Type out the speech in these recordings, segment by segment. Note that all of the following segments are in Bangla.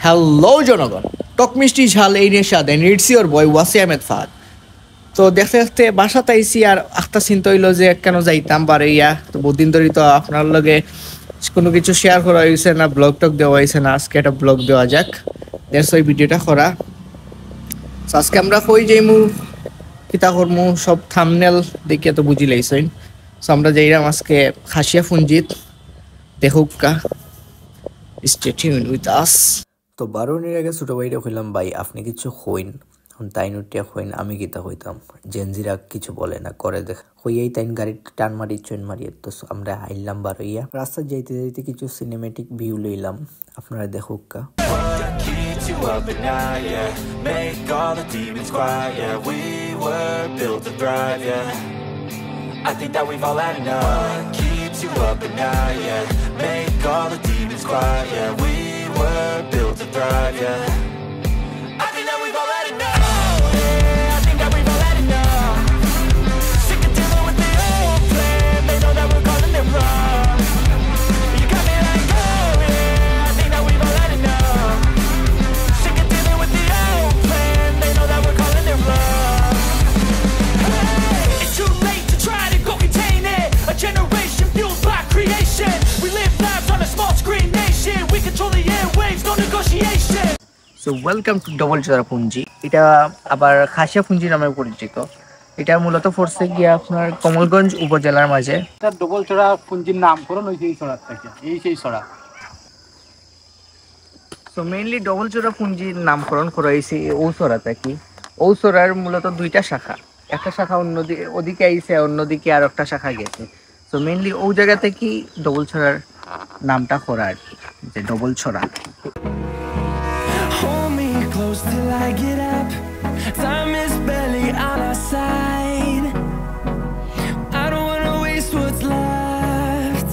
হ্যালো জনগণ, টক মিষ্টি ঝাল এই নেশা দেন ইটস ইওর বয় ওয়াসি আহমেদ ফাহাদ। তো দেখতে দেখতে বাসাতে আইসি আর আখটা চিন্তা হইলো যে কেন যাইতাম বাড়িয়া। তো বহুদিন ধরে তো আপনার লগে কোনো কিছু শেয়ার করা হয়েছে না, ব্লগ টক দেওয়া হয়েছে না, আজকে একটা ব্লগ দেওয়া যাক, দ্যাটস ওই ভিডিওটা করা। আজকে আমরা কই যাইমু কিতা করমু সব থামনেল দেখে তো বুঝি লাইছেন। সো আমরা যাইরাম আজকে খাসিয়া ফুঞ্জিত, দেখুক কা, স্টে টিউন উইথ আস। তো বারোনির আগে ছোট ভাইটা কইলাম ভাই আপনি কিছু হইন, তাই নুটিয়া হইন, আমি কিতা হইতাম, জেনজিরা কিছু বলে না করে দেখ হইয়াই তাইন গাড়ি টান মারি চৈন মারিয়ে। তো আমরা আইলাম বারোইয়া, রাস্তা যাইতে যাইতে কিছু সিনেমেটিক ভিউ লইলাম, আপনারা দেখুক কা। You up at night, yeah. Make all the demons quiet, yeah. We were built to thrive, yeah. I think that we've all had enough. What keeps you up at night, yeah. Make all the demons quiet, yeah. We were built to thrive, yeah. I think that we've all had enough. Yeah, I think that we've all had enough. Sick of dealing with the old plan. They know that we're calling it wrong. You got me like, oh yeah. I think that we've all had enough. Generation fueled by creation. We live lives on a small screen nation. We control the airwaves, no negotiation. So welcome to double চড়া পুঞ্জি। এটা আবার খাসিয়া পুঞ্জি নামে পরিচিত। এটা মূলত পড়ছে গিয়ে আপনার কমলগঞ্জ উপজেলার মাঝে। তার ডবল চড়া পুঞ্জির নামকরণ হয়েছে এই চড়ার থেকে, এই সেই চড়া। সো মেইনলি ডবল চড়া পুঞ্জির নামকরণ করা হয়েছে ও চড়াটা কি, ও চড়ার মূলত দুইটা শাখা, একটা শাখা অন্যদিকে ওদিকে আইছে, অন্যদিকে আর একটা শাখা গেছে। সো মেইনলি ও জায়গা থেকে ডবল ছড়ার নামটা করা আর কি, যে ডবল ছড়া। Hold me close till I get up. Time is barely on our side. I don't wanna waste what's left.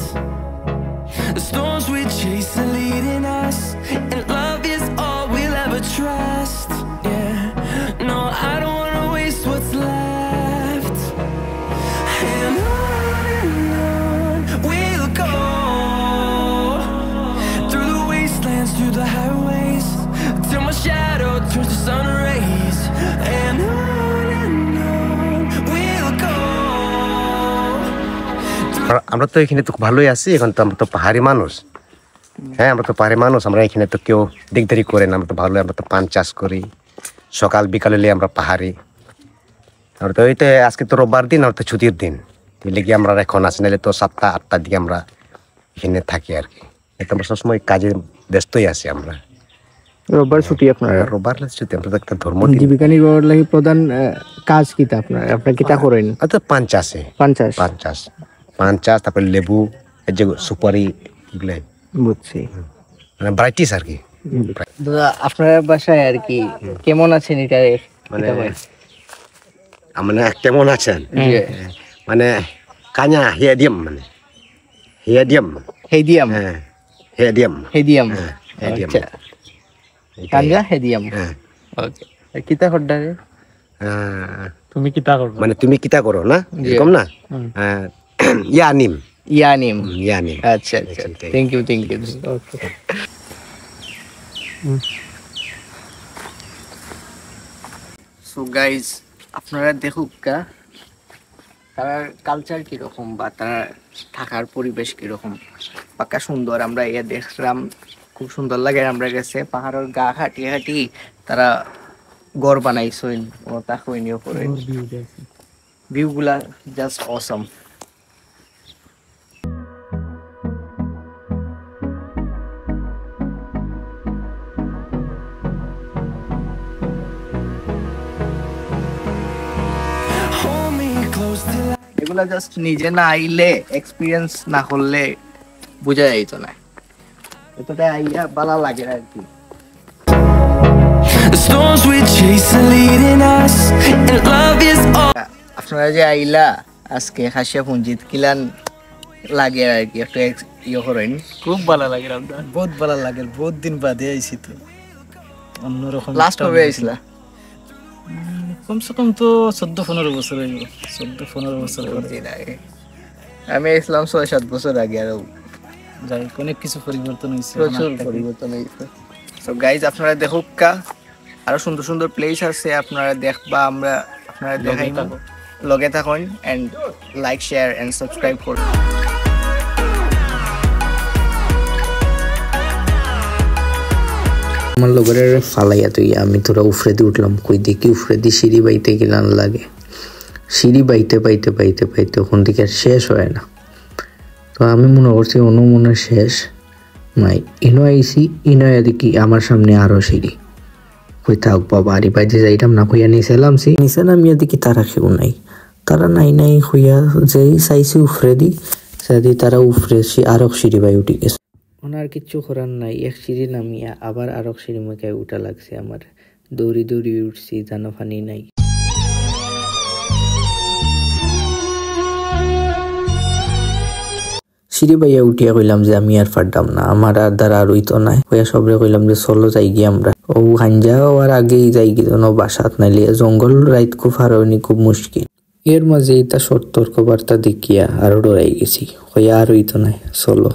The storms we chase are leading us, and love is all we'll ever trust. Yeah, no, I don't wanna waste what's left. And on we'll go, through the wastelands, through the highways, till my shadow turns to sun rays. And on we'll go. আমরা তো এখানে তো ভালোই আছি, এখন তো আমরা তো পাহাড়ি মানুষ। হ্যাঁ, আমরা তো পাহাড়ি মানুষ, আমরা এখানে তো কেউ দিকদারি করে না, আমরা তো ভালো, আমরা তো পান চাষ করি সকাল বিকাল হলে, আমরা পাহাড়ি। আমরা তো ওই তো আজকে তো রোববার দিন, আমরা তো ছুটির দিন, লেগে আমরা এখন আসি, নাহলে তো 7টা-8টার দিকে আমরা এখানে থাকি আর কি। তো আমরা সবসময় কাজে ব্যস্তই আছি আমরা। রোববার ছুটি আপনার? রোববার ছুটি, আমরা তো একটা ধর্ম জীবিকা নির্বাহের লাগি প্রধান কাজ কিতা আপনার? আপনার কিতা করেন? তো পান চাষে, পান চাষ, তারপরে লেবু, এই যে সুপারি, এগুলো বুঝছি, মানে ভ্যারাইটিস আর কি। দাদা আপনার বাসায় আর কি কেমন আছেন? এটা মানে মানে কেমন আছেন মানে কাña হেডিয়াম, মানে হেডিয়াম, হেডিয়াম, হ্যাঁ হেডিয়াম, হেডিয়াম, হেডিয়াম, কাña হেডিয়াম। ওকে, কিতা করডা রে? তুমি কিতা করবে, মানে তুমি কিতা করো না, এরকম না? ইয়ানিম, ইয়ানিম, ইয়ানিম। আচ্ছা আচ্ছা, thank you thank you. Okay, so guys আপনারা দেখুক কা তার কালচার কিরকম বা তারা থাকার পরিবেশ কিরকম, পাকা সুন্দর। আমরা ইয়ে দেখলাম, খুব সুন্দর লাগে আমরা গেছে পাহাড়ের গা হাঁটি হাঁটি তারা গড় বানাইছেন, ও তা কইনিও করে ভিউগুলা জাস্ট অসম। এগুলা জাস্ট নিজে না আইলে, এক্সপিরিয়েন্স না করলে বোঝা যাইত না, এতটা আইয়া ভালো লাগে আর কি। আপনারা যে আইলা আজকে খাসিয়া পুঞ্জিত, কিলান লাগে আর কি একটু ইয়ে করেন? খুব ভালো লাগে, বহুত ভালো লাগে, বহুত দিন বাদে আইছি তো অন্যরকম। লাস্ট কবে আইছিলা? কমসে কম তো 14-15 বছর হয়ে গেল, 14-15 বছর আগে। আমি আসলাম 6-7 বছর আগে, আর যাই অনেক কিছু পরিবর্তন হয়েছে, প্রচুর পরিবর্তন হয়েছে। তো গাইজ আপনারা দেখুক কা আরো সুন্দর সুন্দর প্লেস আছে আপনারা দেখবা আমরা আপনারা দেখাইব লগে থাকুন and like share and subscribe করুন আমার লগরের ফালাইয়া তুই আমি তোরা উফরে দিয়ে উঠলাম কই দেখি উফরে দিয়ে সিঁড়ি বাইতে গেলাম লাগে সিঁড়ি বাইতে বাইতে বাইতে বাইতে ওখান থেকে আর শেষ হয় না তো আমি মনে করছি অন্য মনে শেষ নাই ইনো আইসি ইনো দেখি আমার সামনে আরো সিঁড়ি কই থাক বাবা আরি বাইতে যাইতাম না কইয়া নিয়েছিলাম সে নিচে নামিয়া দেখি তারা কেউ নাই তারা নাই নাই হইয়া যেই চাইছি উফরে দি সাদি তারা উফরে আরো সিঁড়ি বাই উঠে গেছে ওনার কিচ্ছু করার নাই এক সিঁড়ি নামিয়া আবার আরো সিঁড়ি মেকায় উঠা লাগছে আমার দৌড়ি দৌড়ি উঠছি জানো ফানি নাই সিঁড়ি বাইয়া উঠিয়া কইলাম যে আমি আর পারতাম না আমার আর দ্বারা আর হইতো নাই হইয়া সবরে কইলাম যে চলো যাই গিয়ে আমরা ও হাঞ্জা আর আগেই যাই গিয়ে বাসাত নাইলে জঙ্গল রাইত খুব হারানি খুব মুশকিল এর মাঝে এটা সতর্ক বার্তা দেখিয়া আরো ডরাই গেছি হইয়া আর হইতো নাই চলো